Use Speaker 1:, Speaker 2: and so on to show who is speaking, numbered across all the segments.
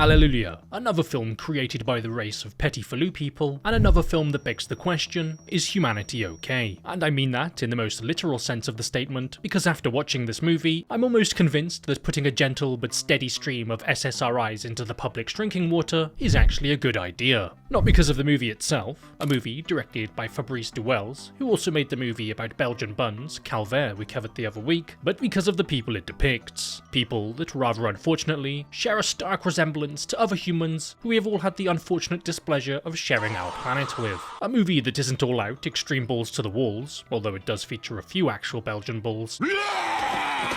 Speaker 1: Alleluia, another film created by the race of petit filou people, and another film that begs the question, is humanity okay? And I mean that in the most literal sense of the statement, because after watching this movie, I'm almost convinced that putting a gentle but steady stream of SSRIs into the public's drinking water is actually a good idea. Not because of the movie itself, a movie directed by Fabrice Duels, who also made the movie about Belgian buns, Calvaire, we covered the other week, but because of the people it depicts. People that rather unfortunately share a stark resemblance to other humans who we have all had the unfortunate displeasure of sharing our planet with. A movie that isn't all out extreme balls to the walls, although it does feature a few actual Belgian balls,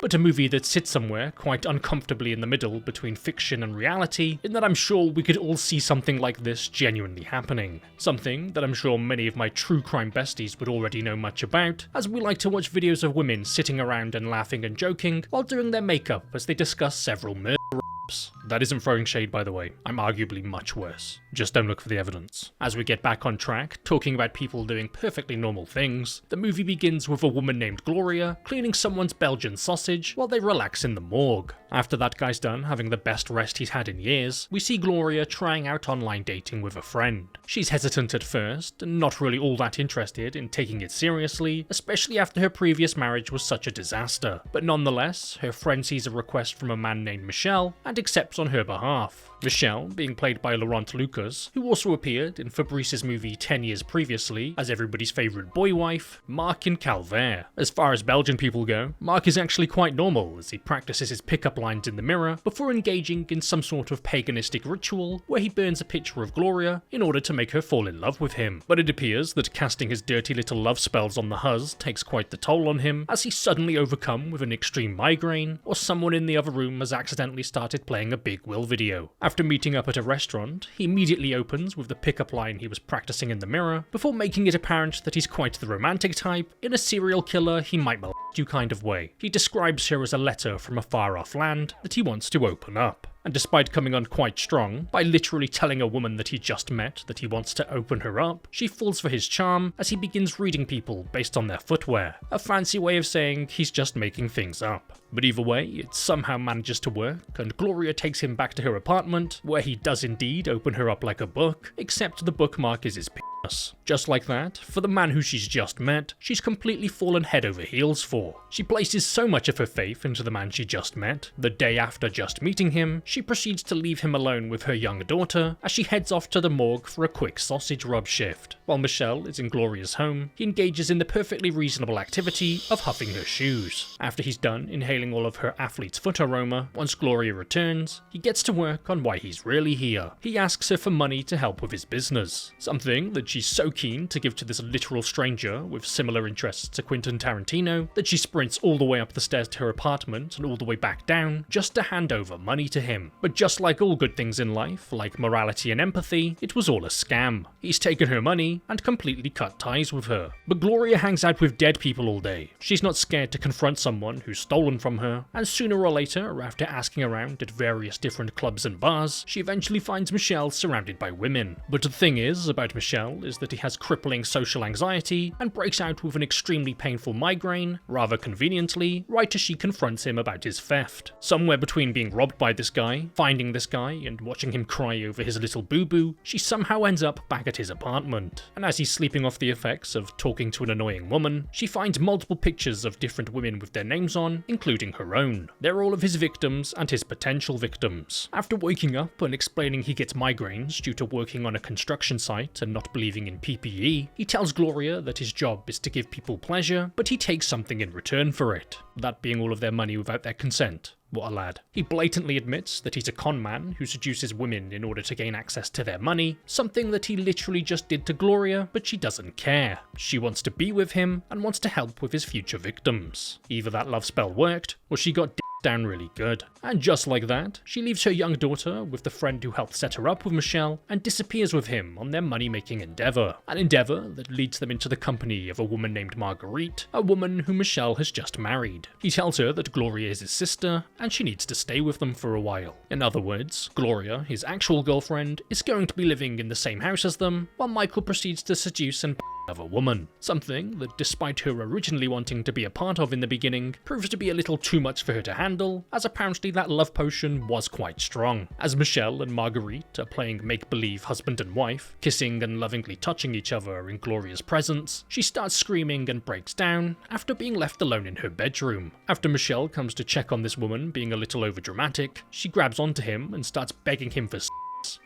Speaker 1: but a movie that sits somewhere quite uncomfortably in the middle between fiction and reality, in that I'm sure we could all see something like this genuinely happening. Something that I'm sure many of my true crime besties would already know much about, as we like to watch videos of women sitting around and laughing and joking while doing their makeup as they discuss several murder raps. That isn't throwing shade, by the way. I'm arguably much worse. Just don't look for the evidence. As we get back on track, talking about people doing perfectly normal things, the movie begins with a woman named Gloria cleaning someone's Belgian sausage while they relax in the morgue. After that guy's done having the best rest he's had in years, we see Gloria trying out online dating with a friend. She's hesitant at first, and not really all that interested in taking it seriously, especially after her previous marriage was such a disaster. But nonetheless, her friend sees a request from a man named Michel and accepts on her behalf. Michel being played by Laurent Lucas, who also appeared in Fabrice's movie 10 years previously as everybody's favourite boy wife, Marc in Calvaire. As far as Belgian people go, Marc is actually quite normal as he practices his pickup lines in the mirror before engaging in some sort of paganistic ritual where he burns a picture of Gloria in order to make her fall in love with him. But it appears that casting his dirty little love spells on the huz takes quite the toll on him, as he's suddenly overcome with an extreme migraine, or someone in the other room has accidentally started playing a Big Will video. After meeting up at a restaurant, he immediately opens with the pickup line he was practicing in the mirror, before making it apparent that he's quite the romantic type, in a serial killer he might molest you kind of way. He describes her as a letter from a far off land that he wants to open up. And despite coming on quite strong, by literally telling a woman that he just met that he wants to open her up, she falls for his charm as he begins reading people based on their footwear. A fancy way of saying he's just making things up. But either way, it somehow manages to work, and Gloria takes him back to her apartment, where he does indeed open her up like a book, except the bookmark is his penis. Just like that, for the man who she's just met, she's completely fallen head over heels for. She places so much of her faith into the man she just met, the day after just meeting him, she proceeds to leave him alone with her young daughter as she heads off to the morgue for a quick sausage rub shift. While Michel is in Gloria's home, he engages in the perfectly reasonable activity of huffing her shoes. After he's done inhaling all of her athlete's foot aroma, once Gloria returns, he gets to work on why he's really here. He asks her for money to help with his business, something that she's so keen to give to this literal stranger with similar interests to Quentin Tarantino that she sprints all the way up the stairs to her apartment and all the way back down just to hand over money to him. But just like all good things in life, like morality and empathy, it was all a scam. He's taken her money and completely cut ties with her. But Gloria hangs out with dead people all day. She's not scared to confront someone who's stolen from her, and sooner or later, after asking around at various different clubs and bars, she eventually finds Michel surrounded by women. But the thing is about Michel is that he has crippling social anxiety and breaks out with an extremely painful migraine, rather conveniently, right as she confronts him about his theft. Somewhere between being robbed by this guy, finding this guy, and watching him cry over his little boo-boo, she somehow ends up back at his apartment. And as he's sleeping off the effects of talking to an annoying woman, she finds multiple pictures of different women with their names on, including her own. They're all of his victims and his potential victims. After waking up and explaining he gets migraines due to working on a construction site and not believing in PPE, he tells Gloria that his job is to give people pleasure, but he takes something in return for it. That being all of their money without their consent. What a lad. He blatantly admits that he's a con man who seduces women in order to gain access to their money, something that he literally just did to Gloria, but she doesn't care. She wants to be with him and wants to help with his future victims. Either that love spell worked, or she got down really good. And just like that, she leaves her young daughter with the friend who helped set her up with Michel and disappears with him on their money-making endeavour. An endeavour that leads them into the company of a woman named Marguerite, a woman who Michel has just married. He tells her that Gloria is his sister and she needs to stay with them for a while. In other words, Gloria, his actual girlfriend, is going to be living in the same house as them, while Michael proceeds to seduce and of a woman. Something that, despite her originally wanting to be a part of in the beginning, proves to be a little too much for her to handle, as apparently that love potion was quite strong. As Michelle and Marguerite are playing make-believe husband and wife, kissing and lovingly touching each other in Gloria's presence, she starts screaming and breaks down after being left alone in her bedroom. After Michelle comes to check on this woman being a little overdramatic, she grabs onto him and starts begging him for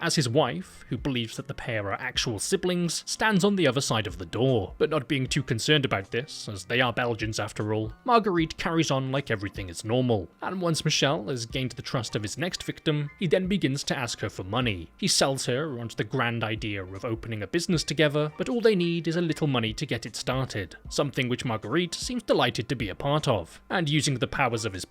Speaker 1: as his wife, who believes that the pair are actual siblings, stands on the other side of the door. But not being too concerned about this, as they are Belgians after all, Marguerite carries on like everything is normal. And once Michel has gained the trust of his next victim, he then begins to ask her for money. He sells her onto the grand idea of opening a business together, but all they need is a little money to get it started, something which Marguerite seems delighted to be a part of. And using the powers of his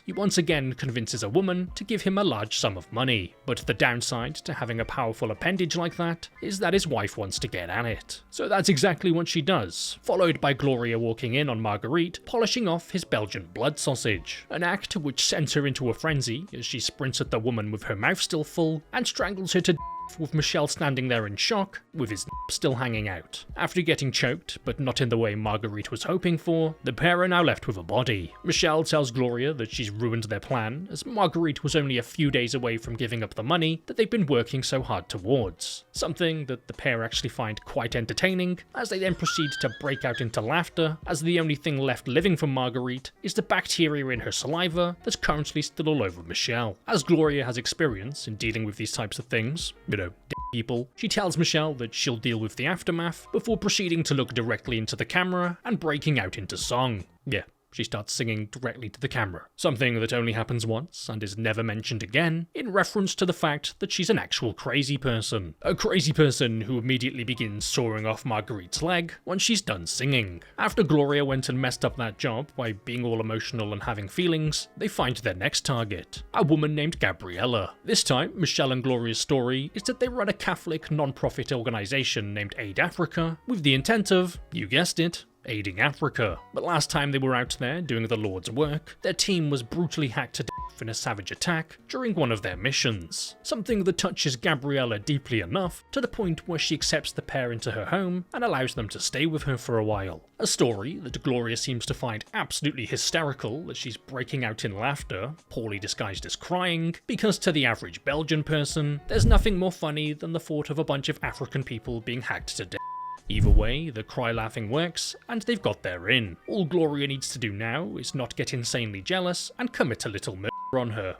Speaker 1: he once again convinces a woman to give him a large sum of money, but the downside to having a powerful appendage like that is that his wife wants to get at it. So that's exactly what she does, followed by Gloria walking in on Marguerite, polishing off his Belgian blood sausage, an act which sends her into a frenzy as she sprints at the woman with her mouth still full and strangles her to with Michel standing there in shock, with his still hanging out. After getting choked, but not in the way Marguerite was hoping for, the pair are now left with a body. Michel tells Gloria that she's ruined their plan, as Marguerite was only a few days away from giving up the money that they've been working so hard towards. Something that the pair actually find quite entertaining, as they then proceed to break out into laughter, as the only thing left living from Marguerite is the bacteria in her saliva that's currently still all over Michel. As Gloria has experience in dealing with these types of things, dead people, she tells Michelle that she'll deal with the aftermath before proceeding to look directly into the camera and breaking out into song. Yeah, she starts singing directly to the camera, something that only happens once and is never mentioned again, in reference to the fact that she's an actual crazy person. A crazy person who immediately begins sawing off Marguerite's leg once she's done singing. After Gloria went and messed up that job by being all emotional and having feelings, they find their next target, a woman named Gabriella. This time, Michelle and Gloria's story is that they run a Catholic non-profit organisation named Aid Africa, with the intent of, you guessed it, aiding Africa. But last time they were out there doing the Lord's work, their team was brutally hacked to death in a savage attack during one of their missions. Something that touches Gabriella deeply enough to the point where she accepts the pair into her home and allows them to stay with her for a while. A story that Gloria seems to find absolutely hysterical as she's breaking out in laughter, poorly disguised as crying, because to the average Belgian person, there's nothing more funny than the thought of a bunch of African people being hacked to death. Either way, the cry-laughing works, and they've got their in. All Gloria needs to do now is not get insanely jealous and commit a little murder on her.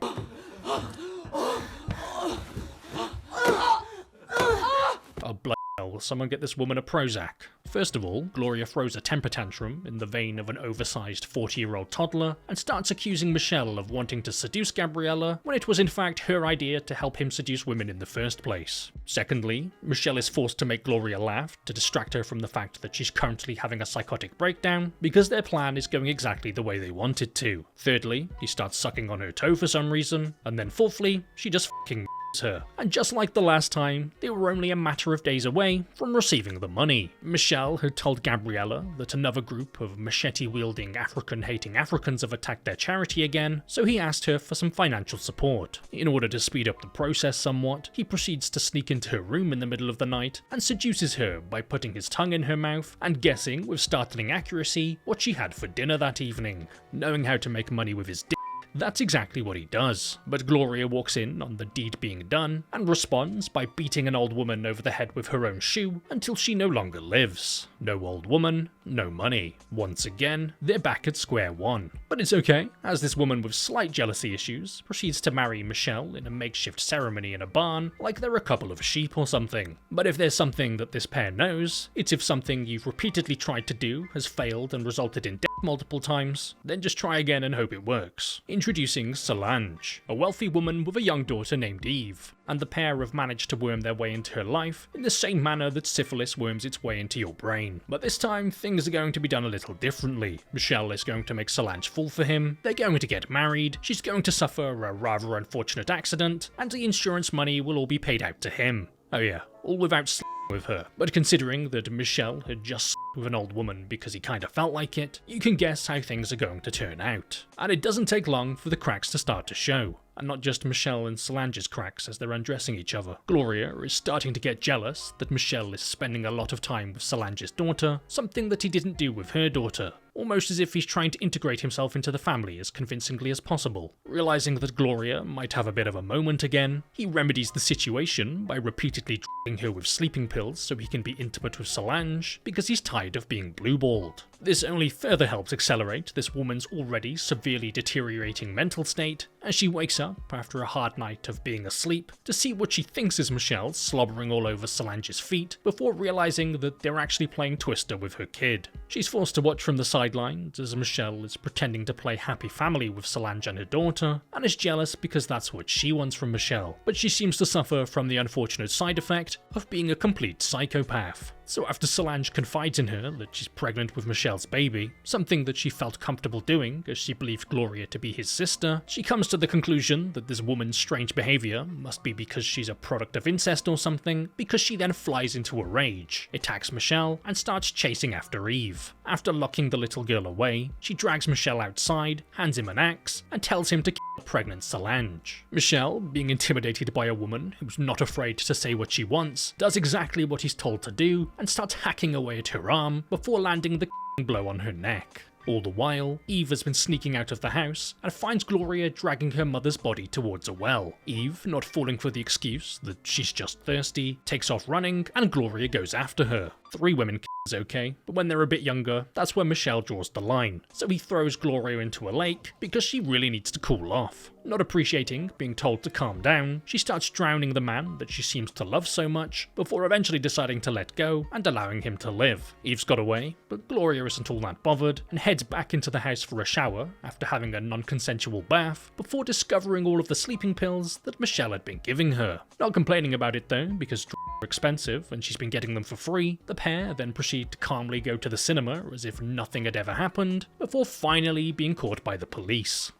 Speaker 1: Oh, bloody hell, will someone get this woman a Prozac? First of all, Gloria throws a temper tantrum in the vein of an oversized 40-year-old toddler and starts accusing Michelle of wanting to seduce Gabriella when it was in fact her idea to help him seduce women in the first place. Secondly, Michelle is forced to make Gloria laugh to distract her from the fact that she's currently having a psychotic breakdown because their plan is going exactly the way they want it to. Thirdly, he starts sucking on her toe for some reason, and then fourthly, she just fucking her. And just like the last time, they were only a matter of days away from receiving the money. Michelle had told Gabriella that another group of machete-wielding, African-hating Africans have attacked their charity again, so he asked her for some financial support. In order to speed up the process somewhat, he proceeds to sneak into her room in the middle of the night and seduces her by putting his tongue in her mouth and guessing with startling accuracy what she had for dinner that evening. Knowing how to make money with his dick, that's exactly what he does, but Gloria walks in on the deed being done and responds by beating an old woman over the head with her own shoe until she no longer lives. No old woman, no money. Once again, they're back at square one. But it's okay, as this woman with slight jealousy issues proceeds to marry Michelle in a makeshift ceremony in a barn like they're a couple of sheep or something. But if there's something that this pair knows, it's if something you've repeatedly tried to do has failed and resulted in death multiple times, then just try again and hope it works. Introducing Solange, a wealthy woman with a young daughter named Eve, and the pair have managed to worm their way into her life in the same manner that syphilis worms its way into your brain. But this time, things are going to be done a little differently. Michelle is going to make Solange fall for him, they're going to get married, she's going to suffer a rather unfortunate accident, and the insurance money will all be paid out to him. Oh yeah, all without with her. But considering that Michelle had just with an old woman because he kinda felt like it, you can guess how things are going to turn out. And it doesn't take long for the cracks to start to show. and not just Michelle and Solange's cracks as they're undressing each other. Gloria is starting to get jealous that Michelle is spending a lot of time with Solange's daughter, something that he didn't do with her daughter. Almost as if he's trying to integrate himself into the family as convincingly as possible. Realizing that Gloria might have a bit of a moment again, he remedies the situation by repeatedly drugging her with sleeping pills so he can be intimate with Solange, because he's tired of being blueballed. This only further helps accelerate this woman's already severely deteriorating mental state, as she wakes up after a hard night of being asleep to see what she thinks is Michelle slobbering all over Solange's feet, before realizing that they're actually playing Twister with her kid. She's forced to watch from the sidelines as Michelle is pretending to play happy family with Solange and her daughter, and is jealous because that's what she wants from Michelle, but she seems to suffer from the unfortunate side effect of being a complete psychopath. So after Solange confides in her that she's pregnant with Michelle's baby, something that she felt comfortable doing as she believed Gloria to be his sister, she comes to the conclusion that this woman's strange behaviour must be because she's a product of incest or something, because she then flies into a rage, attacks Michelle, and starts chasing after Eve. After locking the little girl away, she drags Michelle outside, hands him an axe, and tells him to kill pregnant Solange. Michelle, being intimidated by a woman who's not afraid to say what she wants, does exactly what he's told to do, and starts hacking away at her arm before landing the blow on her neck. All the while, Eve has been sneaking out of the house and finds Gloria dragging her mother's body towards a well. Eve, not falling for the excuse that she's just thirsty, takes off running, and Gloria goes after her. 3 women is okay, but when they're a bit younger, that's where Michelle draws the line. So he throws Gloria into a lake because she really needs to cool off. Not appreciating being told to calm down, she starts drowning the man that she seems to love so much, before eventually deciding to let go and allowing him to live. Eve's got away, but Gloria isn't all that bothered and heads back into the house for a shower after having a non-consensual bath, before discovering all of the sleeping pills that Michelle had been giving her. Not complaining about it though, because are expensive and she's been getting them for free. The pair then proceed to calmly go to the cinema as if nothing had ever happened, before finally being caught by the police.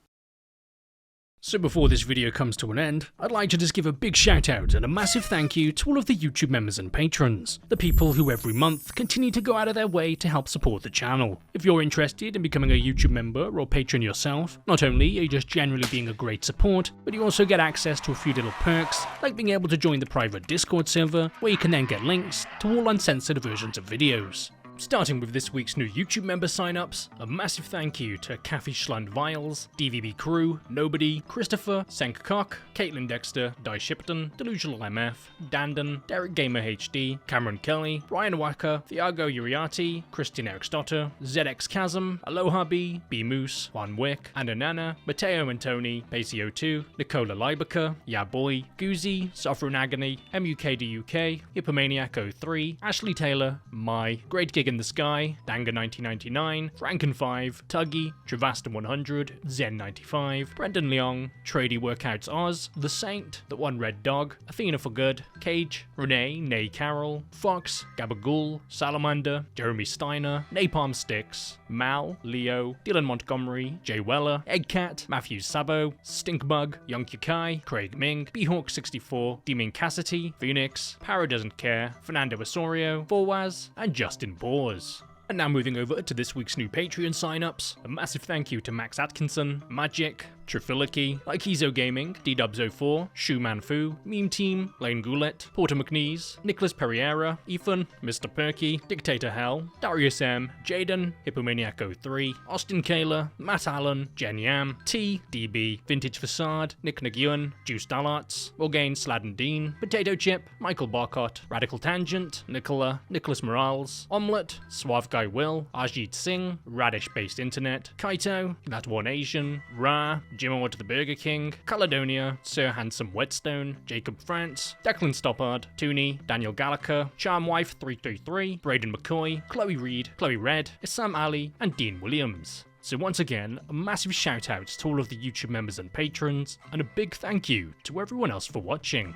Speaker 1: So before this video comes to an end, I'd like to just give a big shout out and a massive thank you to all of the YouTube members and patrons, the people who every month continue to go out of their way to help support the channel. If you're interested in becoming a YouTube member or patron yourself, not only are you just generally being a great support, but you also get access to a few little perks, like being able to join the private Discord server, where you can then get links to all uncensored versions of videos. Starting with this week's new YouTube member sign-ups, a massive thank you to Kathy Schlund Viles, DVB Crew, Nobody, Christopher, Senk Cock, Caitlin Dexter, Die Shipton, Delusional MF, Dandan, Derek Gamer HD, Cameron Kelly, Ryan Wacker, Thiago Uriati, Christian Eriksdotter, ZX Chasm, Aloha B, B Moose, Juan Wick, Ananana, Mateo and Tony, Paceo2, Nicola Leibecker, Ya Boy, Goozy, Sovereign Agony, MUKDUK, Hippomaniac03, Ashley Taylor, Mai, Great Gig in the Sky, Danga 1999, Franken5, Tuggy, Travasta 100, Zen 95, Brendan Leong, Trady Workouts Oz, The Saint, The One Red Dog, Athena for Good, Cage, Renee, Nay Carroll, Fox, Gabagool, Salamander, Jeremy Steiner, Napalm Sticks, Mal, Leo, Dylan Montgomery, Jay Weller, Eggcat, Matthew Sabo, Stinkbug, Young Yukai, Craig Ming, Behawk64, Demon Cassidy, Phoenix, Para Doesn't Care, Fernando Osorio, Forwaz, and Justin Ball. And now moving over to this week's new Patreon sign-ups, a massive thank you to Max Atkinson, Magic, Trifiliki, Ikizo Gaming, DDubs04, Shoeman Fu, Meme Team, Lane Goulet, Porter McNeese, Nicholas Perriera, Ethan, Mr. Perky, Dictator Hell, Darius M, Jaden, Hippomaniac03, Austin Kayla, Matt Allen, Jen Yam, T, DB, Vintage Facade, Nick Nguyen, Juice Dallarts, Morgaine Sladden Dean, Potato Chip, Michael Barcott, Radical Tangent, Nicola, Nicholas Morales, Omelette, Suave Guy Will, Ajit Singh, Radish Based Internet, Kaito, That One Asian, Ra, Jim Award to the Burger King, Caledonia, Sir Handsome Whetstone, Jacob France, Declan Stoppard, Tooney, Daniel Gallagher, Charmwife 333, Braden McCoy, Chloe Reed, Chloe Red, Issam Ali, and Dean Williams. So once again, a massive shout out to all of the YouTube members and patrons, and a big thank you to everyone else for watching.